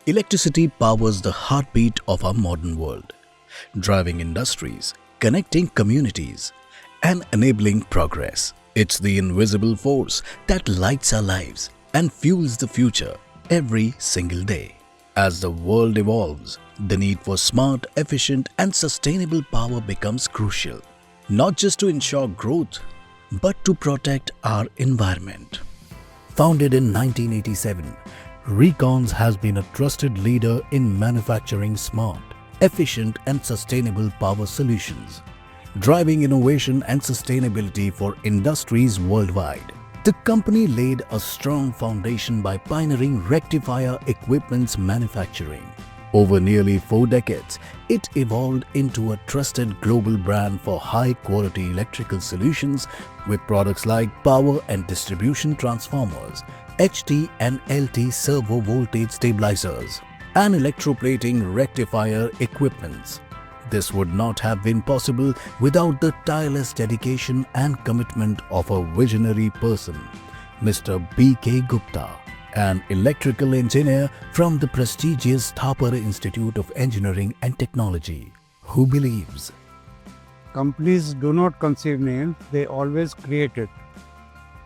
Electricity powers the heartbeat of our modern world, driving industries, connecting communities, and enabling progress. It's the invisible force that lights our lives and fuels the future every single day. As the world evolves, the need for smart, efficient, and sustainable power becomes crucial, not just to ensure growth, but to protect our environment. Founded in 1987, Recons has been a trusted leader in manufacturing smart, efficient and sustainable power solutions, driving innovation and sustainability for industries worldwide. The company laid a strong foundation by pioneering rectifier equipment's manufacturing. Over nearly 4 decades, it evolved into a trusted global brand for high-quality electrical solutions with products like power and distribution transformers, HT and LT servo voltage stabilizers, and electroplating rectifier equipments. This would not have been possible without the tireless dedication and commitment of a visionary person, Mr. B.K. Gupta, an electrical engineer from the prestigious Thapar Institute of Engineering and Technology, who believes companies do not conceive names, they always create it.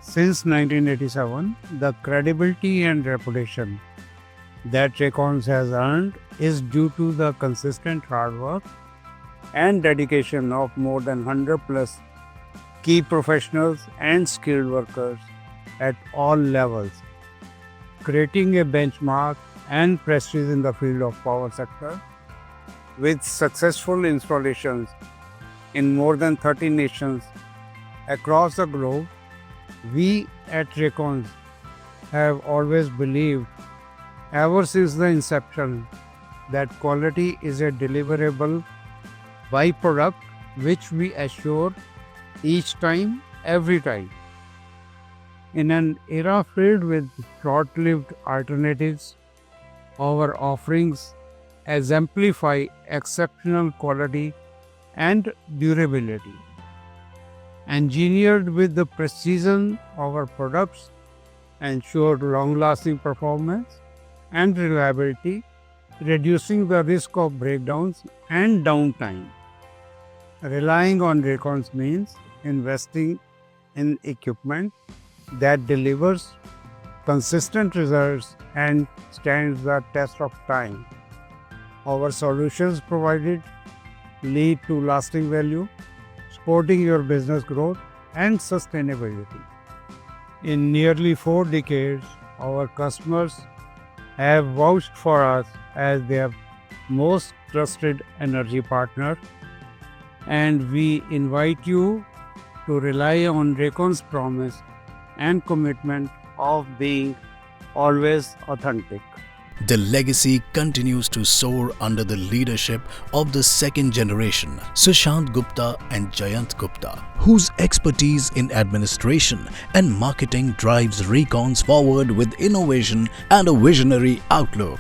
Since 1987, the credibility and reputation that Recons has earned is due to the consistent hard work and dedication of more than 100 plus key professionals and skilled workers at all levels, creating a benchmark and prestige in the field of power sector. With successful installations in more than 30 nations across the globe, we at Recons have always believed, ever since the inception, that quality is a deliverable byproduct which we assure each time, every time. In an era filled with short-lived alternatives, our offerings exemplify exceptional quality and durability. Engineered with the precision of our products, ensure long-lasting performance and reliability, reducing the risk of breakdowns and downtime. Relying on Recons means investing in equipment that delivers consistent results and stands the test of time. Our solutions provided lead to lasting value, supporting your business growth and sustainability. In nearly 4 decades, our customers have vouched for us as their most trusted energy partner, and we invite you to rely on Recons' promise and commitment of being always authentic. the legacy continues to soar under the leadership of the second generation, Sushant Gupta and Jayant Gupta, whose expertise in administration and marketing drives Recons forward with innovation and a visionary outlook,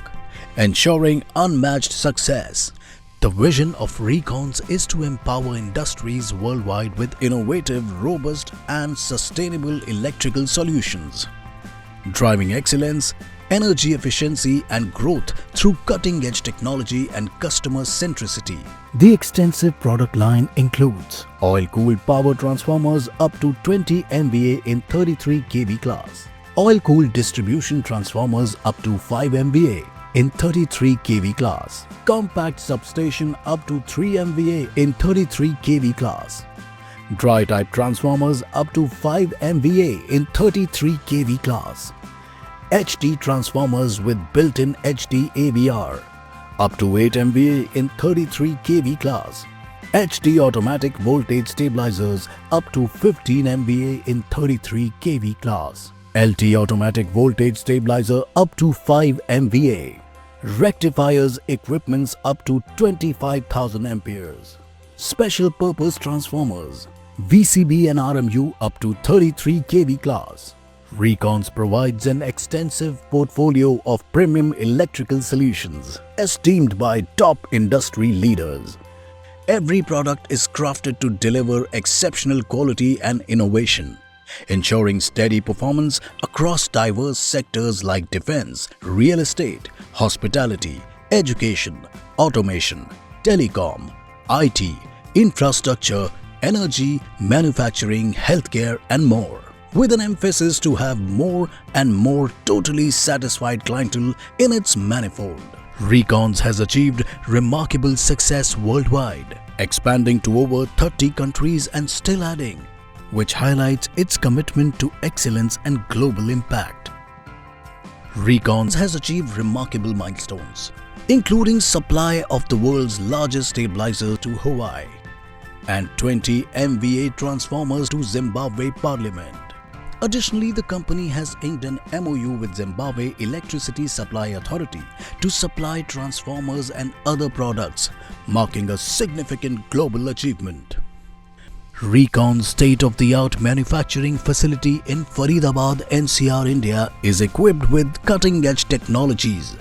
ensuring unmatched success. The vision of Recons is to empower industries worldwide with innovative, robust and sustainable electrical solutions, driving excellence, energy efficiency and growth through cutting-edge technology and customer centricity. The extensive product line includes oil-cooled power transformers up to 20 MVA in 33 kV class, oil-cooled distribution transformers up to 5 MVA in 33 kV class, compact substation up to 3 MVA in 33 kV class, dry-type transformers up to 5 MVA in 33 kV class, HT transformers with built-in HT AVR up to 8 MVA in 33 kV class, HT automatic voltage stabilizers up to 15 MVA in 33 kV class, LT automatic voltage stabilizer up to 5 MVA, rectifiers equipments up to 25,000 amperes, special purpose transformers, VCB and RMU up to 33 kV class. Recons provides an extensive portfolio of premium electrical solutions esteemed by top industry leaders. Every product is crafted to deliver exceptional quality and innovation, ensuring steady performance across diverse sectors like defense, real estate, hospitality, education, automation, telecom, IT, infrastructure, energy, manufacturing, healthcare and more, with an emphasis to have more and more totally satisfied clientele in its manifold. Recons has achieved remarkable success worldwide, expanding to over 30 countries and still adding, which highlights its commitment to excellence and global impact. Recons has achieved remarkable milestones, including supply of the world's largest stabilizer to Huawei and 20 MVA transformers to Zimbabwe Parliament. Additionally, the company has inked an MOU with Zimbabwe Electricity Supply Authority to supply transformers and other products, marking a significant global achievement. Recon's state-of-the-art manufacturing facility in Faridabad, NCR, India is equipped with cutting-edge technologies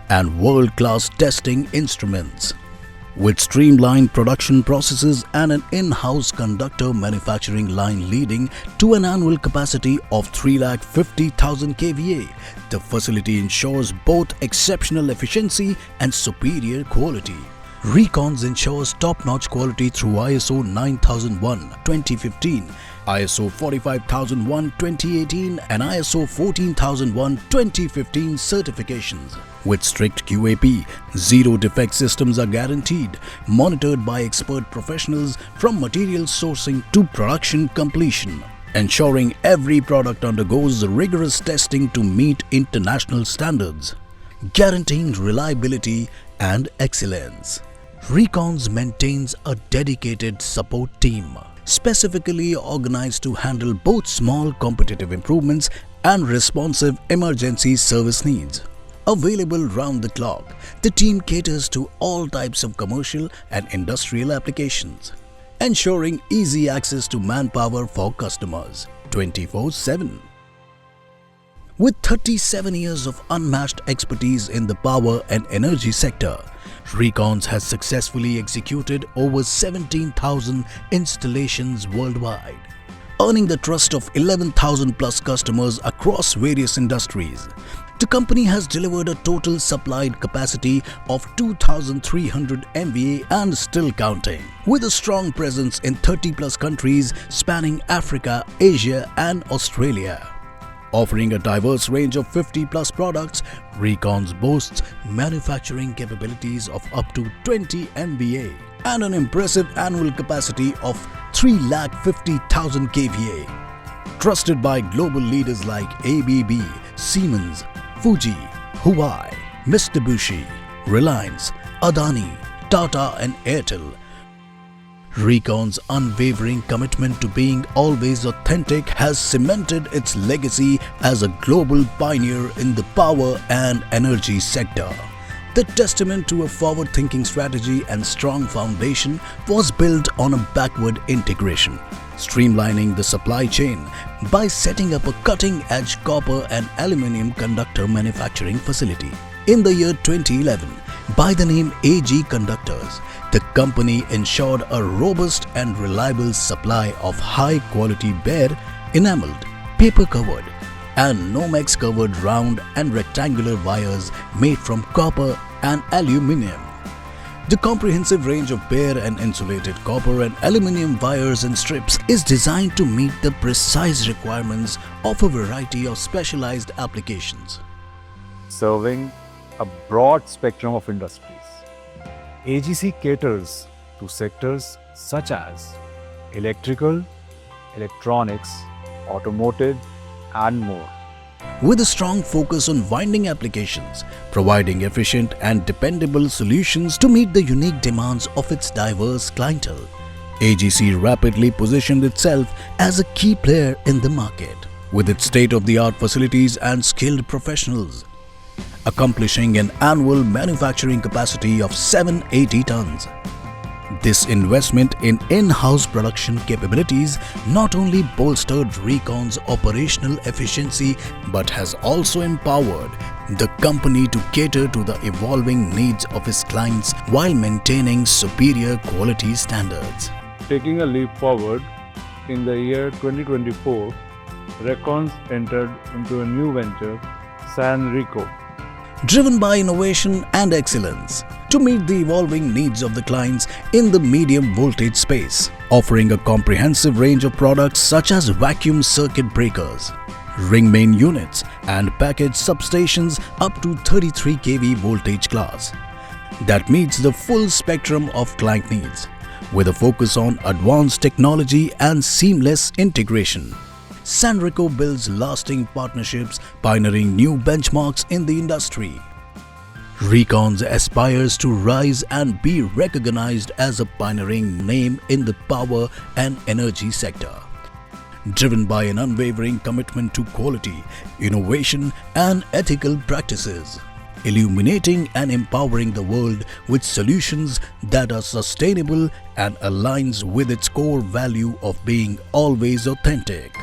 and world-class testing instruments. With streamlined production processes and an in-house conductor manufacturing line leading to an annual capacity of 350,000 kVA, the facility ensures both exceptional efficiency and superior quality. Recons ensures top-notch quality through ISO 9001:2015, ISO 45001:2018 and ISO 14001:2015 certifications. With strict QAP, zero defect systems are guaranteed, monitored by expert professionals from material sourcing to production completion, ensuring every product undergoes rigorous testing to meet international standards, guaranteeing reliability and excellence. Recons maintains a dedicated support team, specifically organized to handle both small competitive improvements and responsive emergency service needs. Available round the clock, the team caters to all types of commercial and industrial applications, ensuring easy access to manpower for customers 24/7. With 37 years of unmatched expertise in the power and energy sector, Recons has successfully executed over 17,000 installations worldwide, earning the trust of 11,000 plus customers across various industries. The company has delivered a total supplied capacity of 2,300 MVA and still counting, with a strong presence in 30 plus countries spanning Africa, Asia and Australia. Offering a diverse range of 50 plus products, Recons boasts manufacturing capabilities of up to 20 MVA and an impressive annual capacity of 350,000 kVA. Trusted by global leaders like ABB, Siemens, Fuji, Huawei, Mitsubishi, Reliance, Adani, Tata and Airtel, Recon's unwavering commitment to being always authentic has cemented its legacy as a global pioneer in the power and energy sector. The testament to a forward-thinking strategy and strong foundation was built on a backward integration, streamlining the supply chain by setting up a cutting-edge copper and aluminium conductor manufacturing facility. In the year 2011, by the name AG Conductors, the company ensured a robust and reliable supply of high-quality bare, enameled, paper-covered and Nomex-covered round and rectangular wires made from copper and aluminium. The comprehensive range of bare and insulated copper and aluminium wires and strips is designed to meet the precise requirements of a variety of specialized applications, serving a broad spectrum of industries. AGC caters to sectors such as electrical, electronics, automotive, and more, with a strong focus on winding applications, providing efficient and dependable solutions to meet the unique demands of its diverse clientele. AGC rapidly positioned itself as a key player in the market, with its state-of-the-art facilities and skilled professionals, accomplishing an annual manufacturing capacity of 780 tons. This investment in in-house production capabilities not only bolstered Recon's operational efficiency but has also empowered the company to cater to the evolving needs of its clients while maintaining superior quality standards. Taking a leap forward, in the year 2024, Recons entered into a new venture, SANRECO. driven by innovation and excellence to meet the evolving needs of the clients in the medium voltage space, offering a comprehensive range of products such as vacuum circuit breakers, ring main units and package substations up to 33 kV voltage class that meets the full spectrum of client needs with a focus on advanced technology and seamless integration. SANRECO builds lasting partnerships, pioneering new benchmarks in the industry. Recons aspires to rise and be recognized as a pioneering name in the power and energy sector, driven by an unwavering commitment to quality, innovation and ethical practices, illuminating and empowering the world with solutions that are sustainable and aligns with its core value of being always authentic.